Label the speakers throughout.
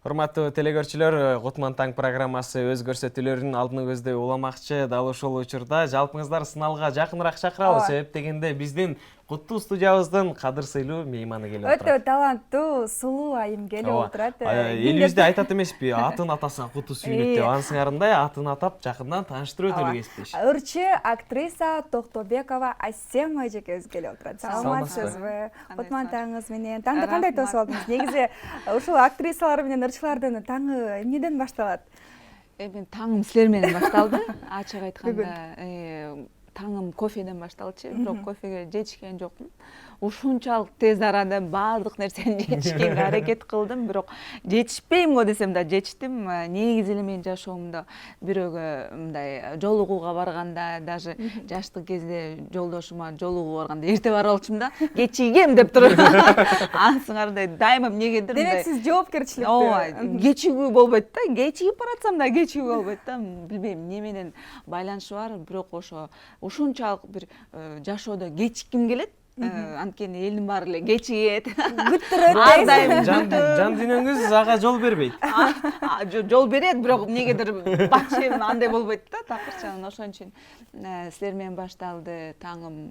Speaker 1: Урматтуу телекөрчүлөр, Кутман таң программасы өз көрсөтүүлөрүнүн алдын көздөй уламакчы. Дал ушул учурда жалпыңыздар сыналга жакыныраак чакырабыз. Себеп дегенде биздин Куттуу студиябыздын кадыр сыйлуу мейманы келип отурат.
Speaker 2: Өтө таланттуу, сулуу айым келип отурат.
Speaker 1: Элибизде айтат эмеспи, атын атаса куту сүйүнөт деп. Анын сыңарындай атын атап жакындан тааныштырып өтөлү кесиптеш.
Speaker 2: Ырчы актриса Токтобекова Асем эжекебиз келип отурат. Саламатсызбы? Кутман таңыңыз менен. Таңды кандай тосуп алдыңыз? Негизи ушул актрисалар менен ырчылардын таңы эмнеден башталат?
Speaker 3: Мен таңым силер менен башталды. Ачык айтканда, таңым кофеден башталчу, бирок кофеге жетишкен жокмун. Ушунчалык тез арада баардык нерсени жетишкенге аракет кылдым, бирок жетишпейм го десем да жетиштим. Негизи эле менин жашоомдо бирөөгө мындай жолугууга барганда, даже жаштык кезде жолдошума жолугууга барганда эрте барып алчумун да, кечигем деп туруп. Анын сыңарындай дайыма эмнегедир
Speaker 2: Демек сиз жоопкерчиликти.
Speaker 3: Ооба, кечигүү болбойт да, кечигип баратсам да кечигүү болбойт да. Билбейм эмне менен байланышы бар, бирок ушунчалык бир жашоодо кечикким келет. Анткени элдин баары эле кечигет.
Speaker 2: Күттүрөт дейсиз.
Speaker 1: Жан дүйнөңүз ага жол бербейт.
Speaker 3: Жол берет, бирок эмнегедир бакчем андай болбойт да, такырчан. Ошон үчүн силер менен башталды таңым.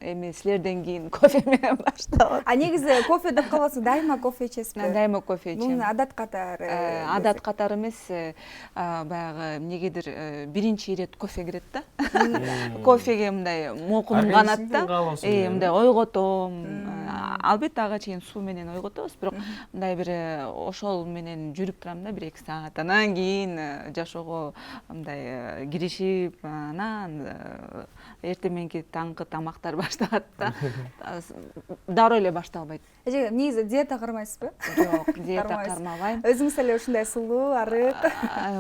Speaker 3: Эми силерден кийин кофе менен башталат.
Speaker 2: Негизи кофе деп каласыз, дайыма кофе ичесизби?
Speaker 3: Дайыма кофе ичем.
Speaker 2: Бул адат катары.
Speaker 3: Адат катары эмес, баягы эмнегедир биринчи ирет кофе кирет да. Кофеге мындай мокум канат да. Мындай ойготом. Албетте ага чейин суу менен ойготобуз, бирок мындай бир ошол менен жүрүп турам да 1-2 саат. Анан кийин жашоого мындай киришип, анан эртең мененки таңкы тамактар башталат да. Дароо эле башталбайт.
Speaker 2: Эже, негизи диета кармайсызбы?
Speaker 3: Жок, диета кармабайм.
Speaker 2: Өзүңүз эле ушундай сулуу, арык.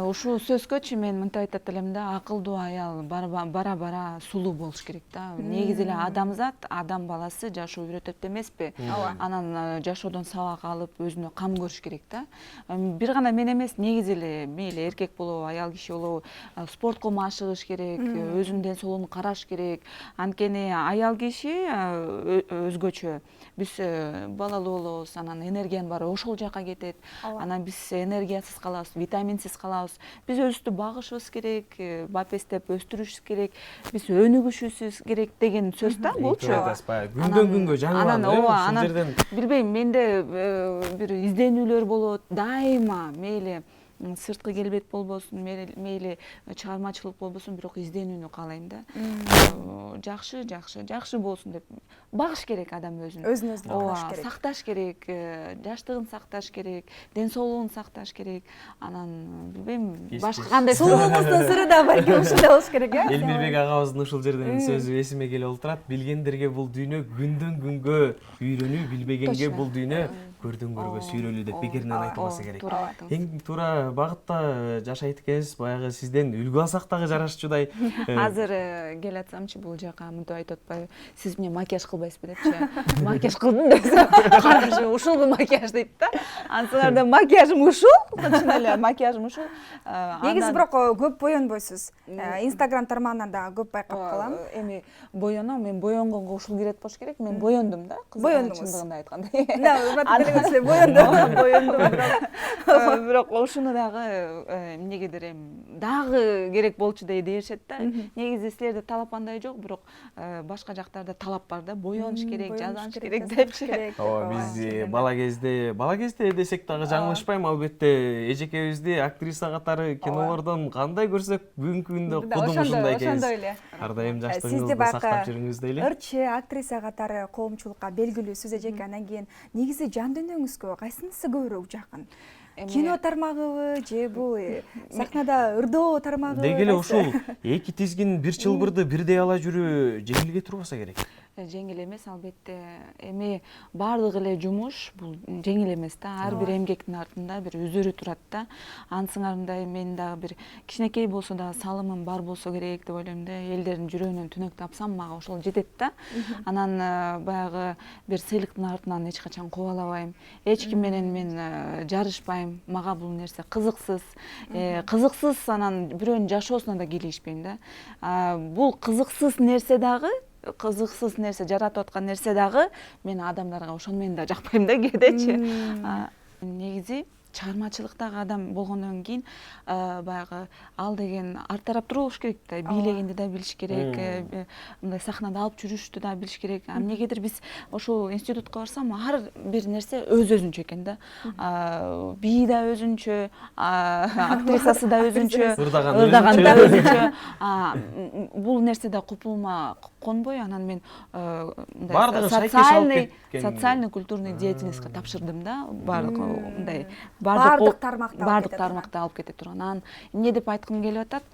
Speaker 3: Ушул сөзгөчү мен мынтип айтат элем да, акылдуу аял бара-бара сулуу болуш керек да. Негизи эле адамзат, адам баласы жашоо үйрөтөт эмеспи? Анан жашоодон сабак алып, өзүнө кам көрүш керек да. Бир гана мен эмес, негизи эле мейли эркек болобу, аял киши болобу, спортко машыгыш керек, өзүнүн ден соолугун караш керек. Анткени аял киши өзгөчө. Биз балалуу болобуз, анан энергиянын баары ошол жака кетет. Анан биз энергиясыз калабыз, витаминсиз калабыз. Биз өзүбүздү багышыбыз керек, бапестеп өстүрүшүбүз керек, биз өнүгүшүбүз керек деген сөз да болчу.
Speaker 1: Күндөн күнгө жаңыланып,
Speaker 3: ушул жерден билбейм, менде бир изденүүлөр болот, дайыма мейли сырткы келбет болбосун, мейли чыгармачылык болбосун, бирок изденүүнү каалайм да. Жакшы болсун деп багыш керек адам өзүн.
Speaker 2: Өзүн багыш керек.
Speaker 3: Сакташ керек, жаштыгын сакташ керек, ден соолугун сакташ керек. Анан билбейм, башка кандай
Speaker 2: сулуулугубуздун сыры да балким ушундай болуш керек, э?
Speaker 1: Элмирбек агабыздын ушул жерден сөзү эсиме келип отурат. Билгендерге бул дүйнө күндөн күнгө үйрөнүү, билбегенге бул дүйнө көрдөн көргө сүйрөлүү деп бекеринен айтылбаса керек. Эң туура багытта жашайт экенсиз, баягы сизден үлгү алсак дагы жарашчудай.
Speaker 3: Азыр келатсамчы бул жака мынтип айтып атпайбы? Сиз эмне макияж кылбайсызбы депчи. Макияж кылдым десем, карашы, ушулбу макияж дейт да. Ансыңарда макияжым ушул, чын эле макияжым ушул.
Speaker 2: Негизи бирок көп боенбойсуз. Инстаграм тармагынан дагы көп байкап калам.
Speaker 3: Эми боеном, мен боенгонго ушул кирет болуш керек. Мен боендум да. Чындыгында айтканда. Боендум. Бирок ушуну дагы эмнегедир дагы керек болчу дешет да. Негизи силерде талап андай жок, бирок башка жактарда талап бар да. Боёнуш керек, жазаныш керек депчи.
Speaker 1: Ооба, биз бала кезде десек дагы жаңылышпайм, албетте эжекебизди актриса катары кинолордон кандай көрсөк, бүгүнкү күндө кудум ушундай экенбиз.
Speaker 2: Ошондой эле.
Speaker 1: Ар дайым жаштыгыңызды сактап жүрүңүз дейли.
Speaker 2: Ырчы актриса катары коомчулукка белгилүүсүз эжеке, анан кийин негизи жан дүйнөңүзгө кайсынысы көбүрөөк жакын? Кино тармагыбы же бул сахнада ырдоо тармагыбы?
Speaker 1: Деги эле ушул эки тизгин бир чылбырды бирдей ала жүрүү жеңилге турбаса керек.
Speaker 3: Жеңил эмес, албетте. Эми баардык эле жумуш бул жеңил эмес да. Ар бир эмгектин артында бир үзүрү турат да. Ансыңарындай мен дагы бир кичинекей болсо да салымым бар болсо керек деп ойлойм да. Элдердин жүрөгүнөн түнөк тапсам, мага ошол жетет да. Анан баягы бир сыйлыктын артынан эч качан кубалабайм. Эч ким менен мен жарышпайм. Мага бул нерсе кызыксыз. Кызыксыз, анан бирөөнүн жашоосуна да кийлигишпейм да. Бул кызыксыз нерсе дагы, кызыксыз нерсе, жаратып аткан нерсе дагы мен адамдарга ошону менен да жакпайм да кээдечи. Негизи чыгармачылыктагы адам болгондон кийин баягы ал деген ар тараптуу болуш керек да, бийлегенди да билиш керек, мындай сахнада алып жүрүштү да билиш керек. Эмнегедир биз ошол институтка барсам ар бир нерсе өз-өзүнчө экен да. Бии да өзүнчө, актрисасы да өзүнчө, ырдаганы да өзүнчө. Бул нерседе купулма конбой, анан мен мындай социальный культурный деятельностька тапшырдым да, баардык мындай
Speaker 2: баардык
Speaker 3: тармакта алып кете турган. Анан эмне деп айткым келип атат?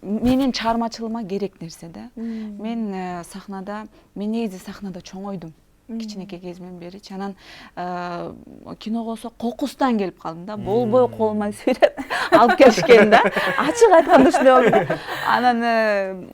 Speaker 3: Менин чыгармачылыгыма керек нерсе да. Мен сахнада, мен негизи сахнада чоңойдум. Кичинекей кезимден бери. Анан киного болсо кокустан келип калдым да. Болбой колума сүйрөп алып келишкен да. Ачык айтканда ушундай болду. Анан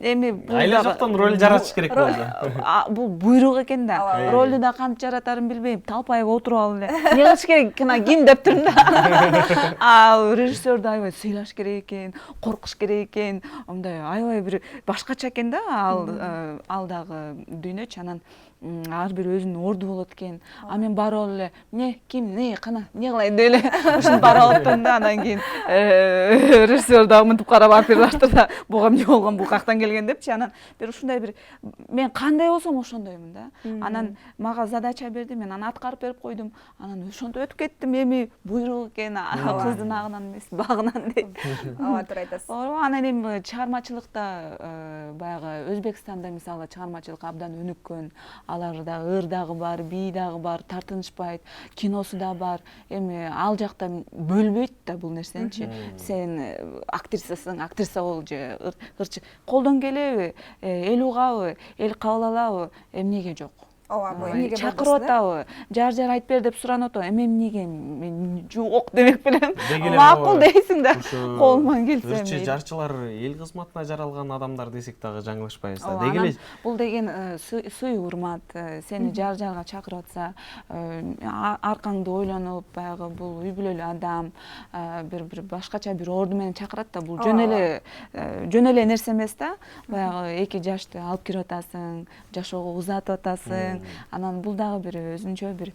Speaker 3: эми бул
Speaker 1: айла жоктон роль жаратыш керек болду.
Speaker 3: Бул буйрук экен да. Ролду да кантип жаратарын билбейм. Талпайып отуруп алып эле. Эмне кылыш керек? Ким деп турдум да. Ал режиссерду аябай сыйлаш керек экен, коркуш керек экен. Мындай аябай бир башкача экен да ал дагы дүйнөчү. Анан ар бир өзүнүн орду болот экен. А мен барып эле, эмне, кана, эмне кылайын деп эле ушинтип барып алыптым да. Анан кийин режиссер дагы мынтип карап алып баштады да. Буга эмне болгон, бул каяктан келген депчи. Анан бир ушундай бир мен кандай болсом ошондоймун да. Анан мага задача берди, мен аны аткарып берип койдум. Анан ошентип өтүп кеттим. Эми буйрук экен, кыздын агынан эмес, багынан дейт.
Speaker 2: Ооба, туура айтасыз.
Speaker 3: Анан эми чыгармачылыкта баягы Өзбекстанда мисалы чыгармачылык абдан өнүккөн. Аларда ыр дагы бар, бий дагы бар, тартынышпайт, киносу да бар. Эми ал жакта бөлбөйт да бул нерсеничи. Сен актрисасың, актриса бол же ырчы. Колдон келеби, эл угабы, эл кабыл алабы, эмнеге жок.
Speaker 2: Ооба, эмнеге
Speaker 3: чакырып атабы, жар айтып бер деп суранып атабы. Эмнеге мен жок демек белем. Макул дейсиң да. Колуман келсе.
Speaker 1: Ырчы жарчылар эл кызматына жаралган адамдар десек дагы жаңылышпайбыз да. Деги эле
Speaker 3: бул деген сый урмат. Сени жарга чакырып атса, аркаңды ойлонуп, баягы бул үй бүлөлүү адам, бир башкача бир орду менен чакырат да. Бул жөн эле нерсе эмес да. Баягы 2 жашты алып кирип атасың, жашоого узатып атасың. Анан бул дагы бир өзүнчө бир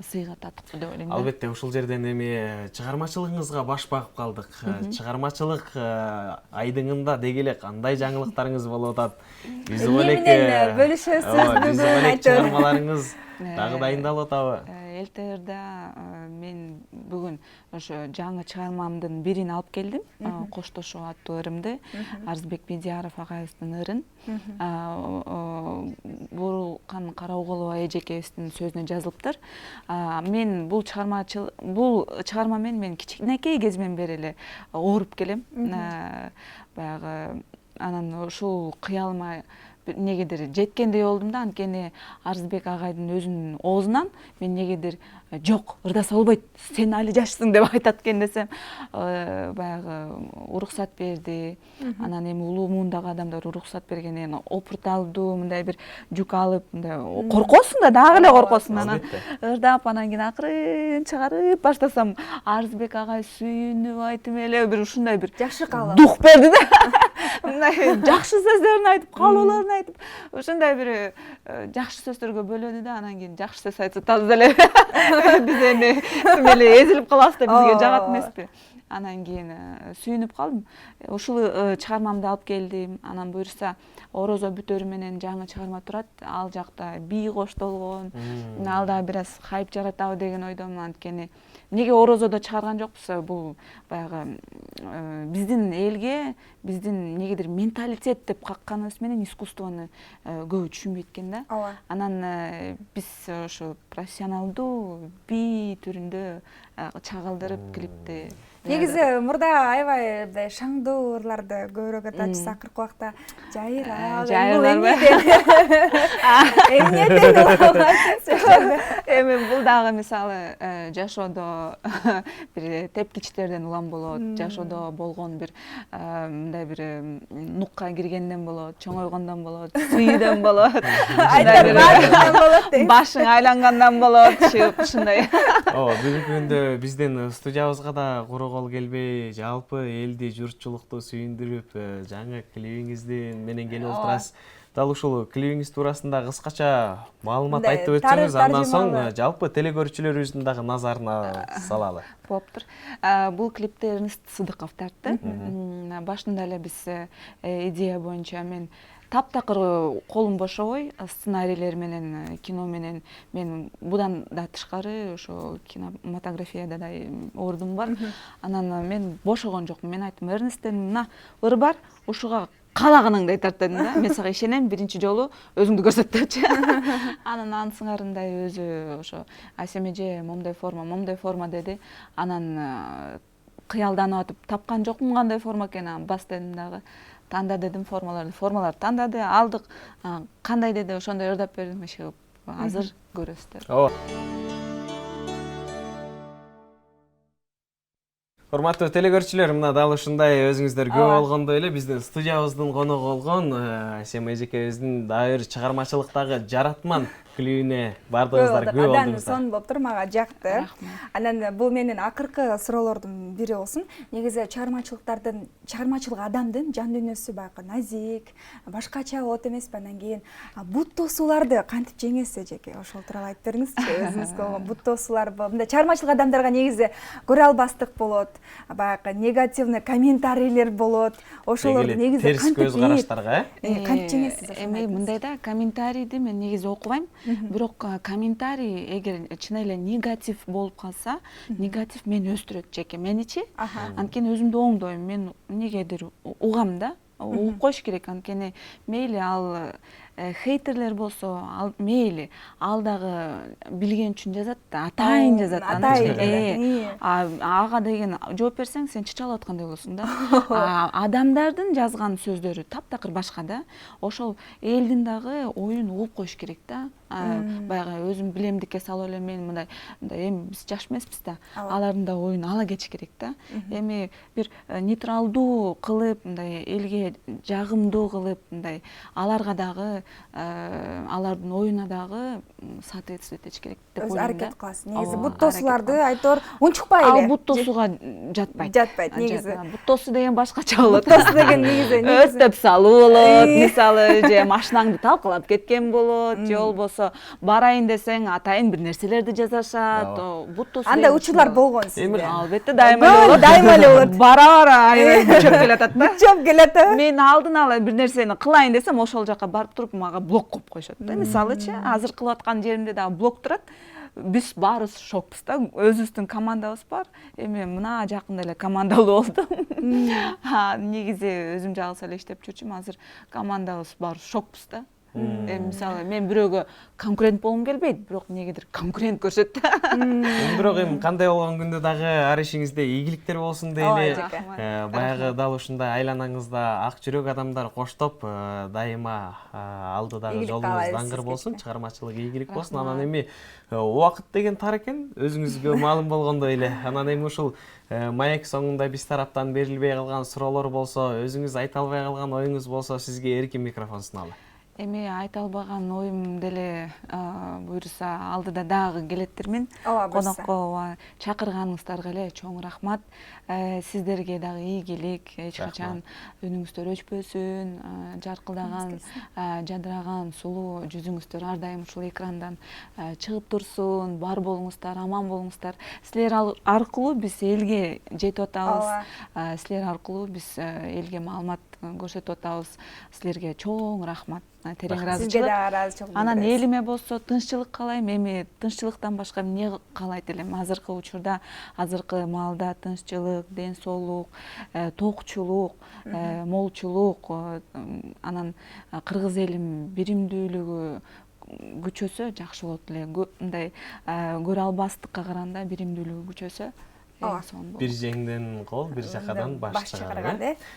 Speaker 3: сыйга татыктуу деп ойлойм да.
Speaker 1: Албетте, ушул жерден эми чыгармачылыгыңызга баш багып калдык. Чыгармачылык айдыңында деги эле кандай жаңылыктарыңыз болуп атат? Биз
Speaker 2: менен бөлүшөсүз бүгүн
Speaker 1: чыгармаларыңыз дагы дайындалып атабы?
Speaker 3: Элтерде мен бүгүн ошо жаңы чыгармамдын бирин алып келдим. Коштошуу аттуу ырымды, Арзбек Медияров агайыбыздын ырын. Бурулкан Караоголова эжекебиздин сөзүнө жазылыптыр. Мен бул чыгарма мен кичинекей кезимден бери эле ооруп келем. Баягы анан ушул кыялыма негедир жеткендей болдум да. Анткени Арзбек агайдын өзүнүн оозунан мен негедир жок, ырдаса болбойт, сен али жашсың деп айтат экен десем, баягы уруксат берди. Анан эми улуу муундагы адамдар уруксат бергенен опурталдуу мындай бир жүк алып, мындай коркосуң да, дагы эле коркосуң. Анан ырдап, анан кийин акырын чыгарып баштасам, Арзбек агай сүйүнүп айтып эле бир ушундай бир
Speaker 2: жакшы калып
Speaker 3: дух берди да. Мындай жакшы сөздөрүн айтып, каалоолорун айтып, ушундай бир жакшы сөздөргө бөлөдү да. Анан кийин жакшы сөз айтса таза эле биз эми эле эзилип калабыз да, бизге жагат эмеспи. Анан кийин сүйүнүп калдым. Ушул чыгармамды алып келдим. Анан буюрса орозо бүтөрү менен жаңы чыгарма турат. Ал жакта бий коштолгон. Ал дагы бир аз хайп жаратабы деген ойдомун. Анткени неге орозодо чыгарган жокпуз? Бул баягы биздин элге, биздин негедир менталитет деп какканыбыз менен искусствону көбү түшүнбөйт экен да. Анан биз ошо профессионалдуу бий түрүндө чагылдырып клипти.
Speaker 2: Негизи мурда аябай мындай шаңдуу ырларды көбүрөөк ырдачысыз. Акыркы убакта жайырак.
Speaker 3: Эми бул дагы мисалы жашоодо бир тепкичтерден улам болот, жашоодо болгон бир мындай бир нукка киргенден болот, чоңойгондон болот, сүйүүдөн болот, башың айлангандан болот, ушундай.
Speaker 1: Ооба, бүгүнкү күндө биздин студиябызга да кол келбей, жалпы элди журтчулукту сүйүндүрүп, жаңы клибиңизди менен келип отурасыз. Дал ушул клибиңиз туурасында кыскача маалымат
Speaker 2: Мындай
Speaker 1: айтып өтсөңүз, андан соң
Speaker 2: таржымалы.
Speaker 1: жалпы телекөрүүчүлөрүбүздүн дагы назарына салалы.
Speaker 3: Болуптур. Бул клипти Эрнест Сыдыков тартты. Башында эле биз идея боюнча мен таптакыр колум бошобой сценарийлер менен, кино менен мен будан да тышкары ошо кинематографияда да ордум бар. Анан мен бошогон жокмун. Мен айттым, Эрнесттен мына ыр бар, ушуга каалаганыңды тарт дедим да. Мен сага ишенем, биринчи жолу өзүңдү көрсөт депчи. Анан сыңарындай өзү ошо Асем эже момундай форма деди. Анан кыялданып атып тапкан жокмун кандай форма экенин, бас дедим дагы. Танда дедим формаларды тандады, алдык. Кандай деди, ошондой ырдап бердим, иши азыр көрөсүздөр.
Speaker 1: Урматтуу телекөрүүчүлөр, мына дал ушундай өзүңүздөр көп болгондой эле биздин студиябыздын коногу болгон Асем эжекебиздин дагы бир чыгармачылыктагы жаратман клибине бардыгыңыздар көп болдуңуздар.
Speaker 2: Сонун болуптур, мага жакты. Анан бул менин акыркы суроолордун бири болсун. Негизи чыгармачылык адамдын жан дүйнөсү баягы назик, башкача болот эмеспи? Анан кийин бут тосууларды кантип жеңесиз эжеке? Ошол тууралуу айтып бериңизчи. Өзүңүзгө болгон бут тосуулар мындай чыгармачылык адамдарга негизи көрө албастык болот. Баягы негативный комментарийлер болот. Ошолорду негизи
Speaker 1: терс көз караштарга,
Speaker 2: кантип жеңесиз?
Speaker 3: Эми мындай да, комментарийди мен негизи окубайм. Бирок комментарий эгер чын эле негатив болуп калса, негатив мени өстүрөт жеке меничи. Анткени өзүмдү оңдойм, мен эмнегедир угам да, угуп коюш керек. Анткени мейли ал хейтерлер болсо, мейли ал дагы билген үчүн жазат да, атайын жазат. Ага деген жооп берсең, сен чычалап аткандай болосуң да. Адамдардын жазган сөздөрү таптакыр башка да. Ошол элдин дагы оюн угуп коюш керек да. Баягы өзүм билемдикке салып эле мен мындай эми биз жаш эмеспиз да. Алардын да оюн ала кетиш керек да. Эми бир нейтралдуу кылып, мындай элге жагымдуу кылып, мындай аларга дагы алардын оюна дагы соответствовать этиш керек деп ойлойм да.
Speaker 2: Өз аракет кыласыз. Негизи бут тосууларды айтор унчукпай эле.
Speaker 3: Ал бут тосууга жатпайт.
Speaker 2: Жатпайт негизи.
Speaker 3: Бут тосуу деген башкача болот.
Speaker 2: Бут тосуу деген негизи
Speaker 3: өрттөп салуу болот. Мисалы, же машинаңды талкалап кеткен болот, же болбосо барайын десең атайын бир нерселерди жазышат. Бут тосуу.
Speaker 2: Андай учурлар болгон сизде.
Speaker 3: Албетте, дайыма эле болот.
Speaker 2: Дайыма эле болот.
Speaker 3: Бара чөп келатат да.
Speaker 2: Чөп келет.
Speaker 3: Мен алдын ала бир нерсени кылайын десем, ошол жака барып туруп мага блок коюп коюшат да. Мисалычы, азыр кылып аткан жеримде дагы блок турат. Биз баарыбыз шокпуз да. Өзүбүздүн командабыз бар. Эми мына жакында эле командалуу болдум. Негизи өзүм жалгыз эле иштеп жүрчүмүн. Азыр командабыз баарыбыз шокпуз да. Мисалы, мен бирөөгө конкурент болгум келбейт, бирок эмнегедир конкурент көрсөт да.
Speaker 1: Бирок эми кандай болгон күндө дагы ар ишиңизде ийгиликтер болсун дейли. Баягы дал ушундай айланаңызда ак жүрөк адамдар коштоп, дайыма алдыдагы жолуңуз даңгыр болсун, чыгармачылык ийгилик болсун. Анан эми убакыт деген тар экен, өзүңүзгө маалым болгондой эле. Анан эми ушул маек соңунда биз тараптан берилбей калган суроолор болсо, өзүңүз айта албай калган оюңуз болсо, сизге эркин микрофон суналы.
Speaker 3: Эми айта албаган оюм деле буюрса алдыда дагы келеттермин. Конокко чакырганыңыздарга эле чоң рахмат. Сиздерге дагы ийгилик, эч качан үнүңүздөр өчпөсүн, жаркылдаган, жадыраган сулуу жүзүңүздөр ар дайым ушул экрандан чыгып турсун. Бар болуңуздар, аман болуңуздар. Силер аркылуу биз элге жетип атабыз. Силер аркылуу биз элге маалымат көрсөтүп атабыз. Силерге чоң рахмат. Терең ыраазычылык.
Speaker 2: Сизге да ыраазычылык.
Speaker 3: Анан элиме болсо тынччылык каалайм. Эми тынччылыктан башка эмне каалайт элем? Азыркы учурда, азыркы маалда тынччылык, ден соолук, токчулук, молчулук, анан кыргыз элим биримдүүлүгү күчөсө жакшы болот эле. Мындай көрө албастыкка караганда биримдүүлүгү күчөсө.
Speaker 1: Bir жеңден кол, bir жакадан баш чыгарат.